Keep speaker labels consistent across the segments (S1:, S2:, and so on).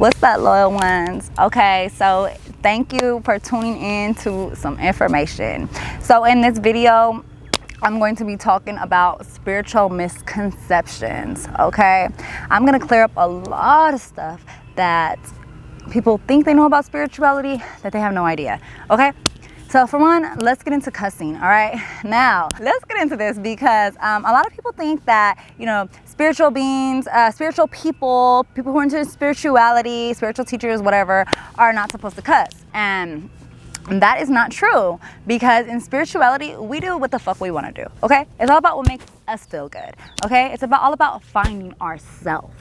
S1: What's up, loyal ones? Okay, so thank you for tuning in to some information. So in this video, I'm going to be talking about spiritual misconceptions. Okay, I'm gonna clear up a lot of stuff that people think they know about spirituality that they have no idea. Okay, so for one, let's get into cussing. All right, now let's get into this because a lot of people think that, you know, spiritual beings, spiritual people who are into spirituality, spiritual teachers, whatever, are not supposed to cuss. And that is not true, because in spirituality, we do what the fuck we want to do. Okay, it's all about what makes us feel good. Okay, it's all about finding ourselves.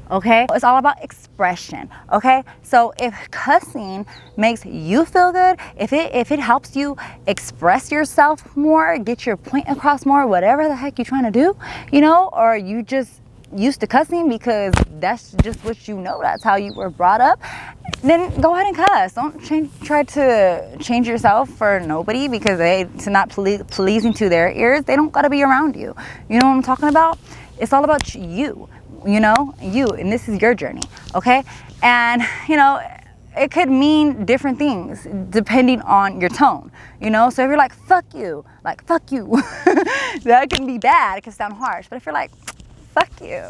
S1: Okay, it's all about expression. Okay, so if cussing makes you feel good, if it helps you express yourself more, get your point across more, whatever the heck you're trying to do, you know, or you just used to cussing because that's just what you know, that's how you were brought up, then go ahead and cuss. Don't try to change yourself for nobody, because it's not pleasing to their ears. They don't gotta be around you. You know what I'm talking about? It's all about you. You know, and this is your journey. Okay, and you know, it could mean different things depending on your tone. You know, so if you're like fuck you, that can be bad. It can sound harsh. But if you're like fuck you,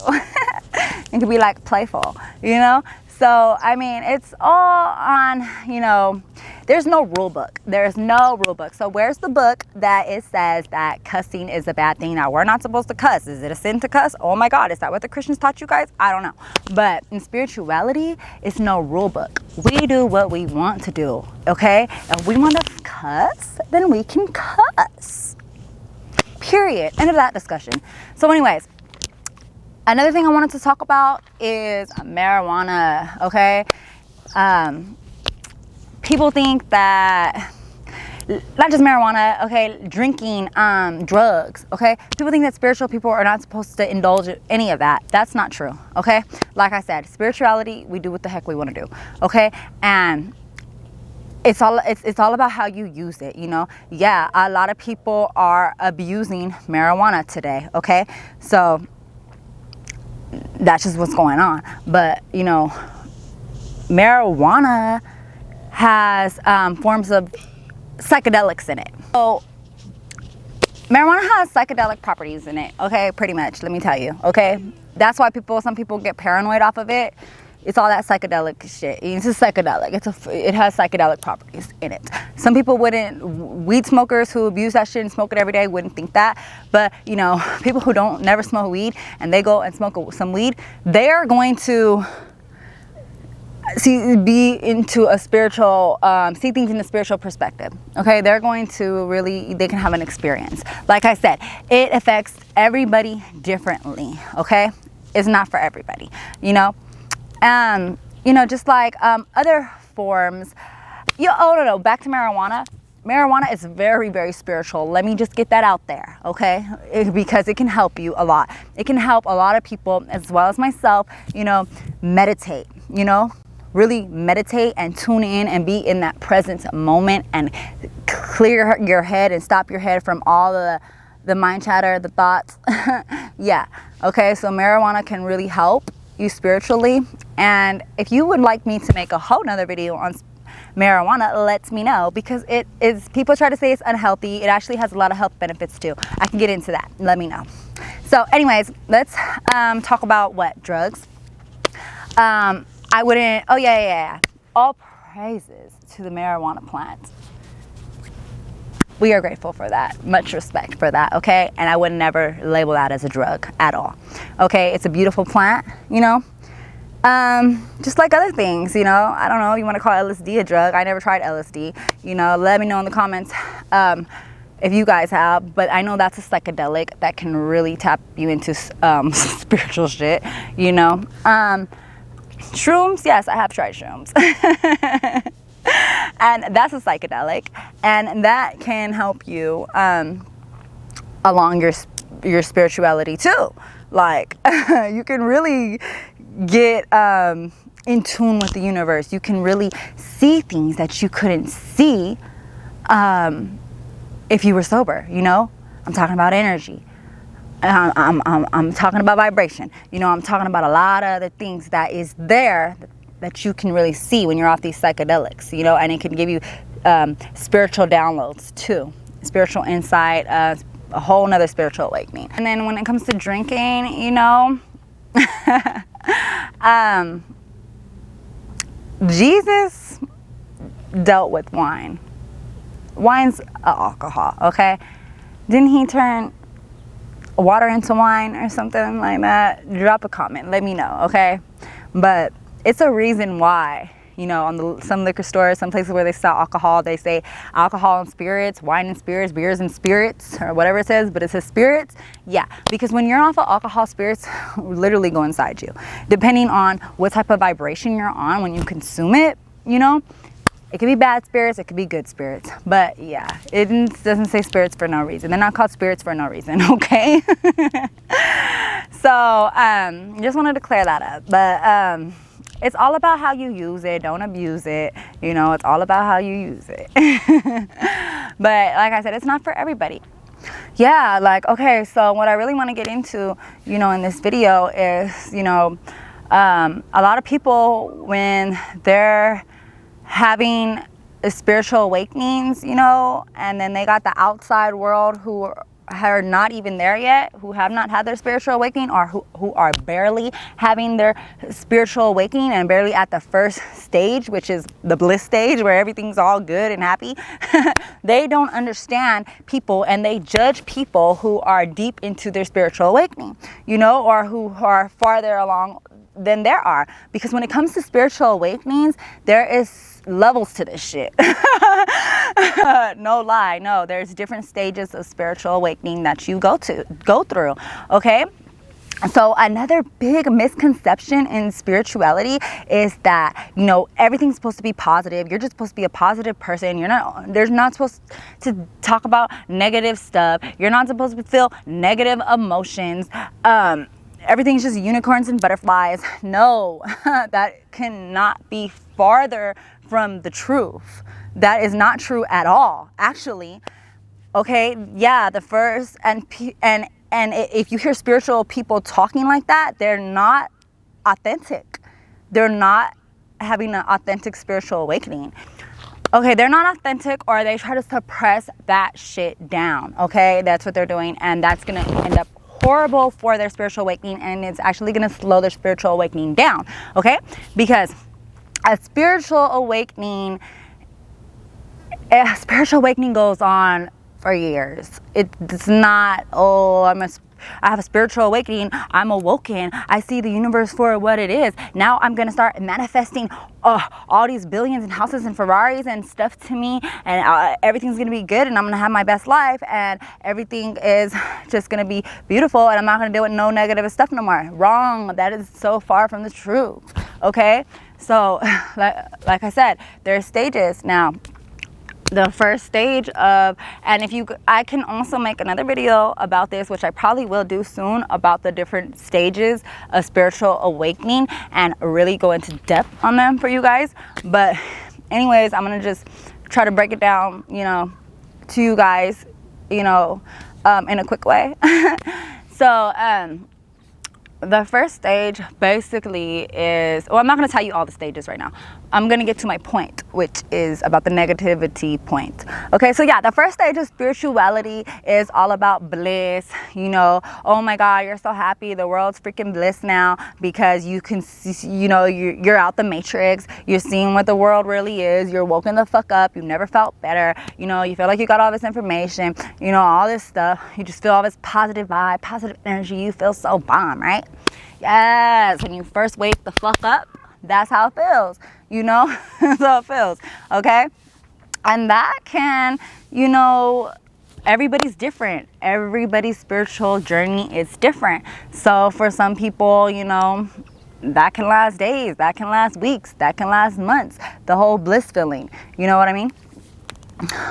S1: it can be like playful. You know. So, I mean, it's all on, you know, there's no rule book. There's no rule book. So where's the book that it says that cussing is a bad thing? Now, we're not supposed to cuss. Is it a sin to cuss? Oh my God, is that what the Christians taught you guys? I don't know. But in spirituality, it's no rule book. We do what we want to do, okay? If we want to cuss, then we can cuss. Period. End of that discussion. So anyways, another thing I wanted to talk about is marijuana, okay? People think that, not just marijuana, okay, drinking, drugs, okay? People think that spiritual people are not supposed to indulge in any of that. That's not true, okay? Like I said, spirituality, we do what the heck we want to do, okay? And it's all about how you use it, you know? Yeah, a lot of people are abusing marijuana today, okay? So that's just what's going on. But you know, marijuana has forms of psychedelics in it. So marijuana has psychedelic properties in it, okay? Pretty much, let me tell you, okay? That's why some people get paranoid off of it. It's all that psychedelic shit. It's a psychedelic. It has psychedelic properties in it. Some people wouldn't, weed smokers who abuse that shit and smoke it every day wouldn't think that. But, you know, people who never smoke weed and they go and smoke some weed, they're going to be into a spiritual, see things in a spiritual perspective. Okay, they're going to they can have an experience. Like I said, it affects everybody differently. Okay, it's not for everybody, you know. You know, just like other forms. No, back to marijuana. Marijuana is very, very spiritual. Let me just get that out there, okay? Because it can help you a lot. It can help a lot of people, as well as myself, you know, meditate, you know, really meditate and tune in and be in that present moment and clear your head and stop your head from all the mind chatter, the thoughts. Yeah, okay, so marijuana can really help you spiritually. And if you would like me to make a whole nother video on marijuana, let me know, because people try to say it's unhealthy. It actually has a lot of health benefits too. I can get into that. Let me know. So anyways, let's talk about what drugs. All praises to the marijuana plant. We are grateful for that. Much respect for that, okay? And I would never label that as a drug at all. Okay, it's a beautiful plant, you know? Just like other things, you know? I don't know, you want to call LSD a drug. I never tried LSD. You know, let me know in the comments if you guys have. But I know that's a psychedelic that can really tap you into spiritual shit, you know? Shrooms, yes, I have tried shrooms. And that's a psychedelic, and that can help you along your spirituality too. Like, you can really get in tune with the universe. You can really see things that you couldn't see if you were sober, you know? I'm talking about energy. I'm talking about vibration. You know, I'm talking about a lot of other things that is there that you can really see when you're off these psychedelics, you know, and it can give you spiritual downloads too, spiritual insight, a whole nother spiritual awakening. And then when it comes to drinking, you know, Jesus dealt with wine. Wine's alcohol, okay? Didn't he turn water into wine or something like that? Drop a comment, let me know, okay? But it's a reason why, you know, on some liquor stores, some places where they sell alcohol, they say alcohol and spirits, wine and spirits, beers and spirits, or whatever it says, but it says spirits. Yeah, because when you're off of alcohol, spirits literally go inside you. Depending on what type of vibration you're on when you consume it, you know, it could be bad spirits, it could be good spirits. But yeah, it doesn't say spirits for no reason. They're not called spirits for no reason, okay? So, just wanted to clear that up. But it's all about how you use it. Don't abuse it. You know, it's all about how you use it. But like I said, it's not for everybody. Yeah, like, okay, so what I really want to get into, you know, in this video is, you know, a lot of people, when they're having spiritual awakenings, you know, and then they got the outside world who are not even there yet, who have not had their spiritual awakening, or who are barely having their spiritual awakening and barely at the first stage, which is the bliss stage where everything's all good and happy. They don't understand people, and they judge people who are deep into their spiritual awakening, you know, or who are farther along than there are. Because when it comes to spiritual awakenings, there is levels to this shit. No lie, no, there's different stages of spiritual awakening that you go through, okay? So another big misconception in spirituality is that, you know, everything's supposed to be positive. You're just supposed to be a positive person. They're not supposed to talk about negative stuff. You're not supposed to feel negative emotions. Everything's just unicorns and butterflies. No, that cannot be farther from the truth. That is not true at all, actually. Okay, yeah, the first, and if you hear spiritual people talking like that, they're not authentic. They're not having an authentic spiritual awakening. Okay, they're not authentic, or they try to suppress that shit down. Okay, that's what they're doing, and that's gonna end up horrible for their spiritual awakening, and it's actually going to slow their spiritual awakening down, okay? Because a spiritual awakening goes on for years. It's not, oh, I have a spiritual awakening, I'm awoken, I see the universe for what it is, now I'm going to start manifesting all these billions and houses and Ferraris and stuff to me, and everything's going to be good, and I'm going to have my best life, and everything is just going to be beautiful, and I'm not going to deal with no negative stuff no more. Wrong. That is so far from the truth, okay? So like I said, there are stages. Now, the first stage of, and I can also make another video about this, which I probably will do soon, about the different stages of spiritual awakening and really go into depth on them for you guys. But anyways, I'm gonna just try to break it down, you know, to you guys, you know, in a quick way. So the first stage basically is, well, I'm not going to tell you all the stages right now. I'm going to get to my point, which is about the negativity point. Okay, so yeah, the first stage of spirituality is all about bliss. You know, oh my God, you're so happy. The world's freaking bliss now because you can see, you know, you're out the matrix. You're seeing what the world really is. You're woken the fuck up. You've never felt better. You know, you feel like you got all this information, you know, all this stuff. You just feel all this positive vibe, positive energy. You feel so bomb, right? Yes, when you first wake the fuck up, that's how it feels, you know. That's how it feels, okay? And that can, you know, everybody's different. Everybody's spiritual journey is different. So for some people, you know, that can last days, that can last weeks, that can last months, the whole bliss feeling, you know what I mean?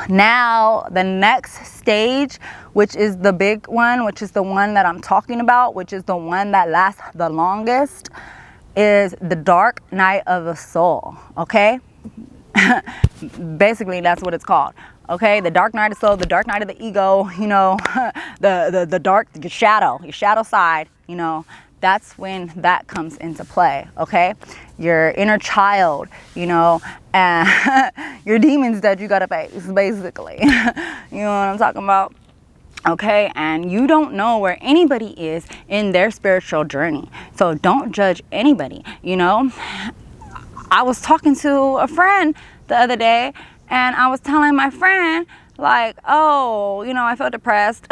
S1: Now, the next stage, which is the big one, which is the one that I'm talking about, which is the one that lasts the longest, is the dark night of the soul, okay? Basically, that's what it's called, okay? The dark night of the soul, the dark night of the ego, you know, the dark, your shadow side, you know, that's when that comes into play, okay? Your inner child, you know, and your demons that you gotta face, basically. You know what I'm talking about? Okay, and you don't know where anybody is in their spiritual journey, so don't judge anybody. You know, I was talking to a friend the other day, and I was telling my friend, like, oh, you know, I feel depressed.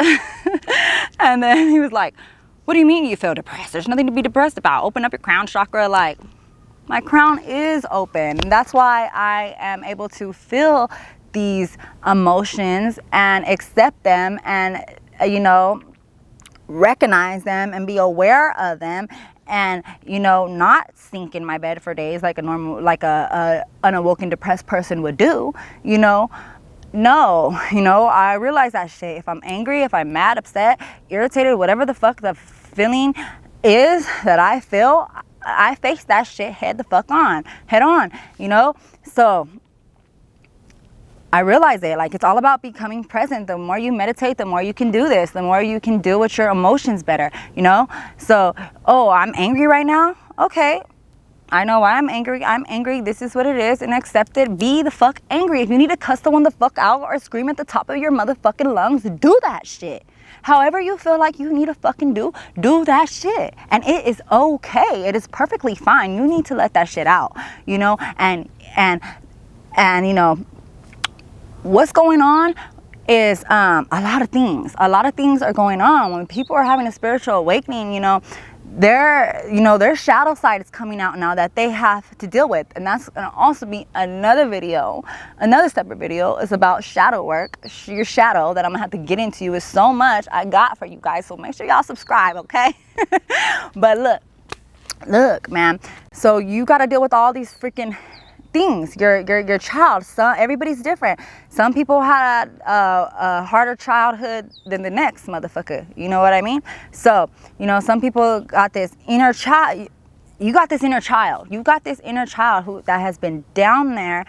S1: And then he was like, what do you mean you feel depressed? There's nothing to be depressed about. Open up your crown chakra. Like, my crown is open. That's why I am able to feel these emotions and accept them, and you know, recognize them and be aware of them, and you know, not sink in my bed for days like a unawoken depressed person would do. You know, no, you know, I realize that shit. If I'm angry, if I'm mad, upset, irritated, whatever the fuck the feeling is that I feel, I face that shit head on, you know. So I realize it, like, it's all about becoming present. The more you meditate, the more you can do this, the more you can deal with your emotions better, you know. So, oh, I'm angry right now. Okay, I know why I'm angry. I'm angry. This is what it is, and accept it. Be the fuck angry. If you need to cuss someone the fuck out or scream at the top of your motherfucking lungs, do that shit. However you feel like you need to fucking do that shit. And it is okay. It is perfectly fine. You need to let that shit out, you know, and you know, what's going on is a lot of things are going on. When people are having a spiritual awakening, you know, their shadow side is coming out now that they have to deal with. And that's going to also be another separate video is about shadow work. Your shadow that I'm gonna have to get into is so much I got for you guys, so make sure y'all subscribe, okay? But look man, so you got to deal with all these freaking things. Your child, everybody's different. Some people had a harder childhood than the next motherfucker, you know what I mean? So, you know, some people got this inner child. You got this inner child who that has been down there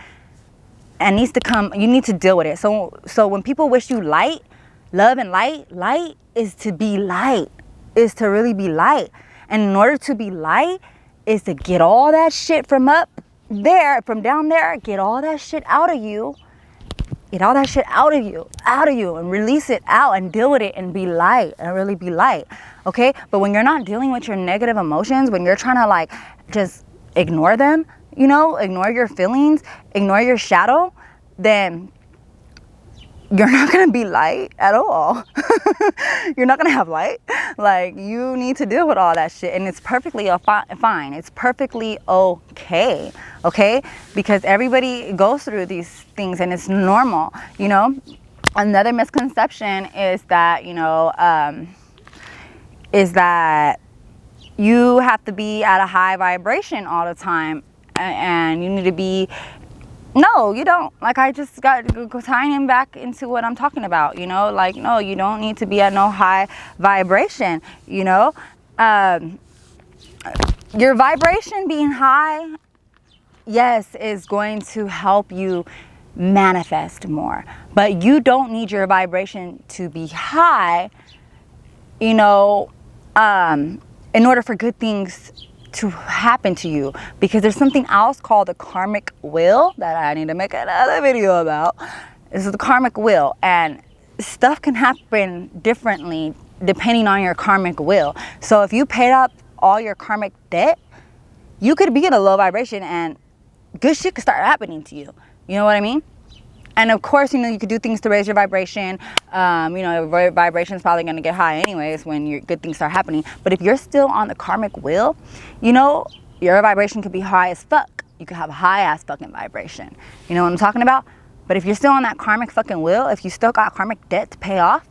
S1: and needs to come. You need to deal with it. So when people wish you light, love and light is to be light, is to really be light. And in order to be light is to get all that shit from down there, get all that shit out of you, and release it out and deal with it and be light and really be light, okay? But when you're not dealing with your negative emotions, when you're trying to like just ignore them, you know, ignore your feelings, ignore your shadow, then you're not going to be light at all. You're not going to have light. Like, you need to deal with all that shit, and it's perfectly fine. It's perfectly okay, okay? Because everybody goes through these things, and it's normal, you know? Another misconception is that, you know, is that you have to be at a high vibration all the time, and you need to be. No, you don't. Like, I just got tying him back into what I'm talking about, you know? Like, no, you don't need to be at no high vibration, you know? Your vibration being high, yes, is going to help you manifest more. But you don't need your vibration to be high, you know, in order for good things to happen to you, because there's something else called the Karmic Wheel that I need to make another video about. This is the Karmic Wheel, and stuff can happen differently depending on your Karmic Wheel. So if you paid up all your karmic debt, you could be in a low vibration and good shit could start happening to you. You know what I mean? And of course, you know, you could do things to raise your vibration. You know, your vibration is probably going to get high anyways when your good things start happening. But if you're still on the Karmic Wheel, you know, your vibration could be high as fuck. You could have a high ass fucking vibration. You know what I'm talking about? But if you're still on that karmic fucking wheel, if you still got karmic debt to pay off,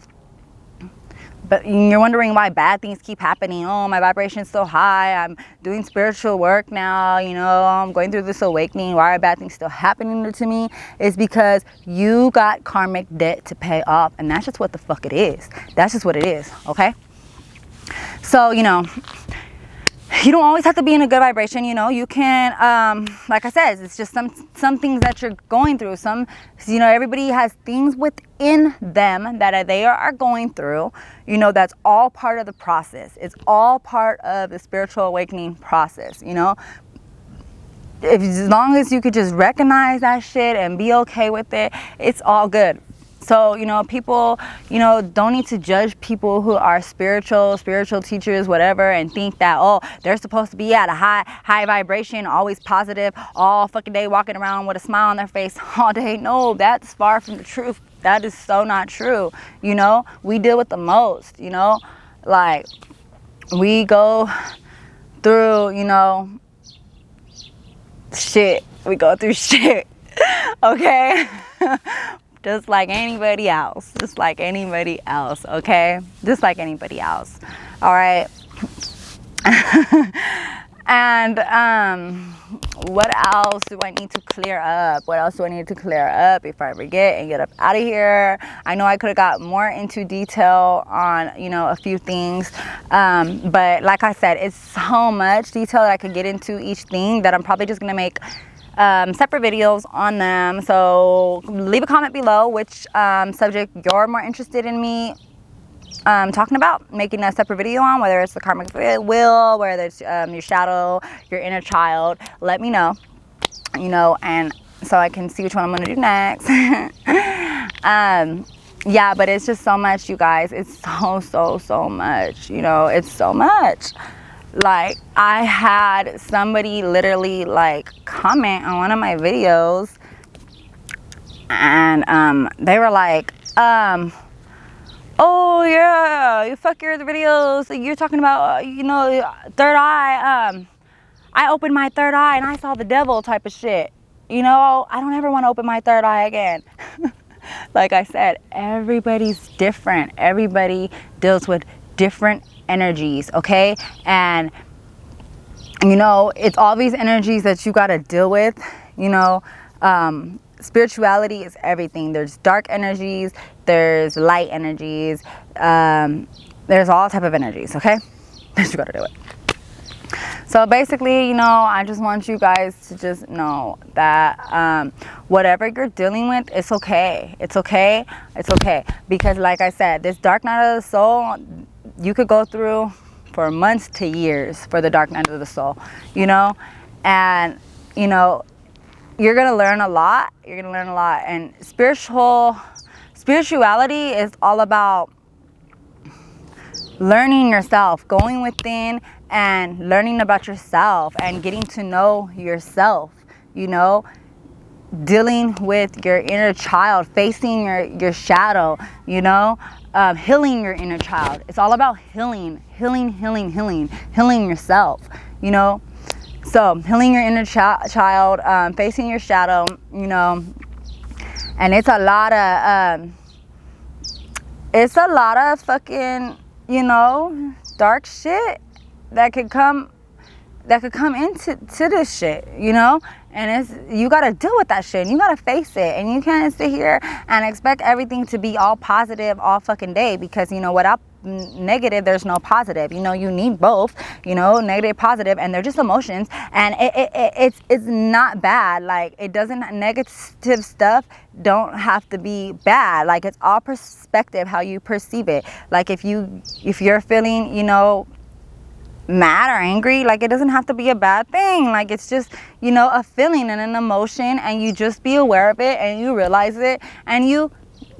S1: but you're wondering why bad things keep happening. Oh, my vibration's so high. I'm doing spiritual work now. You know, I'm going through this awakening. Why are bad things still happening to me? It's because you got karmic debt to pay off. And that's just what the fuck it is. That's just what it is, okay? So, you know, you don't always have to be in a good vibration, you know. You can, like I said, it's just some things that you're going through. Some, you know, everybody has things within them that they are going through. You know, that's all part of the process. It's all part of the spiritual awakening process, you know. As long as you could just recognize that shit and be okay with it, it's all good. So, you know, people, you know, don't need to judge people who are spiritual teachers, whatever, and think that, oh, they're supposed to be at a high vibration, always positive, all fucking day walking around with a smile on their face all day. No, that's far from the truth. That is so not true. You know, we deal with the most, you know, like we go through, you know, shit. We go through shit. Okay? Just like anybody else. Just like anybody else, okay? Just like anybody else. All right? And what else do I need to clear up? What else do I need to clear up before I forget and get up out of here? I know I could have got more into detail on, you know, a few things. But like I said, it's so much detail that I could get into each thing that I'm probably just going to make separate videos on them. So leave a comment below which subject you're more interested in me talking about making a separate video on, whether it's the Karmic Wheel, whether it's your shadow, your inner child. Let me know, you know, and so I can see which one I'm gonna do next. Yeah, but it's just so much, you guys. It's so much, you know. It's so much. Like, I had somebody literally like comment on one of my videos, and they were like, oh yeah, you fuck your other videos, you're talking about you know, third eye. I opened my third eye and I saw the devil type of shit. You know, I don't ever want to open my third eye again. Like I said, everybody's different. Everybody deals with different energies, okay? And you know, it's all these energies that you got to deal with, you know. Spirituality is everything. There's dark energies, there's light energies, there's all type of energies, okay, that you got to deal with. So basically, you know, I just want you guys to just know that whatever you're dealing with, it's okay. It's okay. It's okay. Because like I said, this dark night of the soul, you could go through for months to years for the dark night of the soul, you know. And, you know, you're going to learn a lot. You're going to learn a lot. And spirituality is all about learning yourself, going within and learning about yourself and getting to know yourself, you know, dealing with your inner child, facing your shadow, you know, healing your inner child. It's all about healing yourself, you know. So healing your inner child, facing your shadow, you know, and it's a lot of fucking, you know, dark shit that could come into this shit, you know. And you gotta deal with that shit, and you gotta face it, and you can't sit here and expect everything to be all positive all fucking day, because, you know, without negative there's no positive. You know, you need both, you know, negative, positive, and they're just emotions, and it's not bad. Like, it doesn't, negative stuff don't have to be bad. Like, it's all perspective, how you perceive it. Like, if you're feeling, you know, mad or angry, like, it doesn't have to be a bad thing. Like, it's just, you know, a feeling and an emotion, and you just be aware of it, and you realize it, and you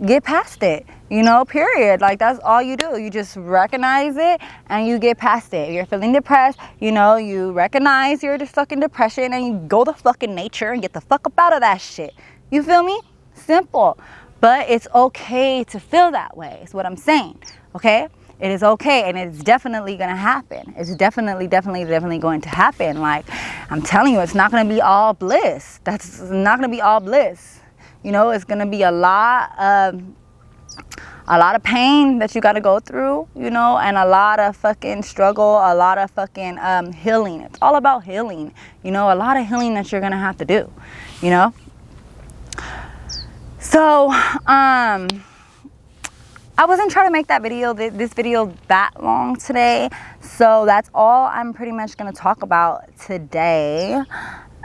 S1: get past it, you know, period. Like, that's all you do. You just recognize it and you get past it. If you're feeling depressed, you know, you recognize your fucking depression and you go to fucking nature and get the fuck up out of that shit. You feel me? Simple. But it's okay to feel that way, is what I'm saying, okay? It is okay, and it's definitely going to happen. It's definitely going to happen. Like, I'm telling you, it's not going to be all bliss. That's not going to be all bliss. You know, it's going to be a lot of pain that you got to go through, you know, and a lot of fucking struggle, a lot of fucking healing. It's all about healing, you know, a lot of healing that you're going to have to do, you know. So, I wasn't trying to make that video, this video, that long today. So that's all I'm pretty much going to talk about today.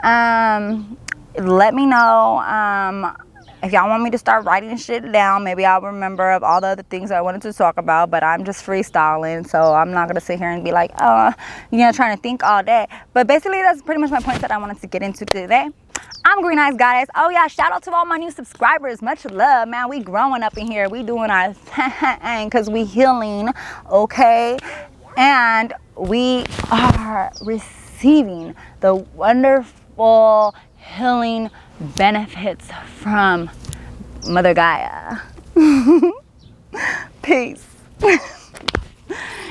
S1: Let me know if y'all want me to start writing shit down. Maybe I'll remember of all the other things I wanted to talk about, but I'm just freestyling, so I'm not going to sit here and be like, trying to think all day. But basically, that's pretty much my point that I wanted to get into today. I'm Green Eyes Goddess. Oh yeah, shout out to all my new subscribers. Much love, man. We growing up in here. We doing our thing because we healing, okay? And we are receiving the wonderful healing benefits from Mother Gaia. Peace.